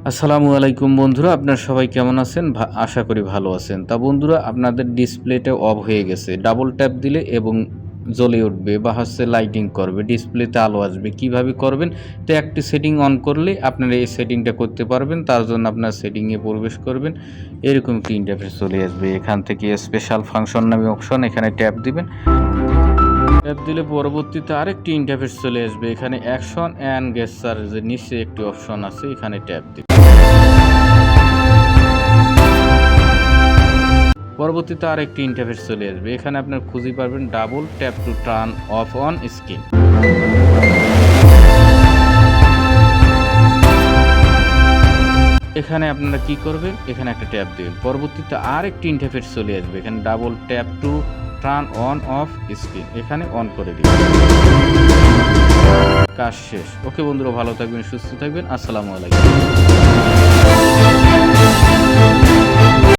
আসসালামু আলাইকুম বন্ধুরা, আপনারা সবাই কেমন আছেন? আশা করি ভালো আছেন। তা বন্ধুরা, আপনাদের ডিসপ্লেটা অফ হয়ে গেছে। ডাবল ট্যাপ দিলে এবং জ্বলে উঠবে বা লাইটিং করবে, ডিসপ্লেতে আলো আসবে। কিভাবে করবেন? তো একটি সেটিং অন করলে আপনারা এই সেটিংটা করতে পারবেন। তার জন্য আপনার সেটিংয়ে প্রবেশ করবেন। এরকম একটি ইন্টারফেস চলে আসবে। এখান থেকে স্পেশাল ফাংশন নামে অপশন, এখানে ট্যাপ দিবেন। ট্যাপ দিলে পরবর্তীতে আরেকটি ইন্টারফেস চলে আসবে। এখানে অ্যাকশন অ্যান্ড গেস্টার যে নিচে একটি অপশন আছে, এখানে ট্যাপ দিবেন। পরবর্তীতে আরেকটি ইন্টারফেস চলে আসবে। এখানে আপনার খুঁজে পারবেন double tap to turn off on screen. এখানে আপনারা কি করবেন? এখানে একটা ট্যাপ দিবেন। পরবর্তীতে আরেকটি ইন্টারফেস চলে আসবে। এখানে double tap to turn on off screen, এখানে অন করে দিবেন। কাজ শেষ। ওকে বন্ধুরা, ভালো থাকবেন, সুস্থ থাকবেন। আসসালামু আলাইকুম।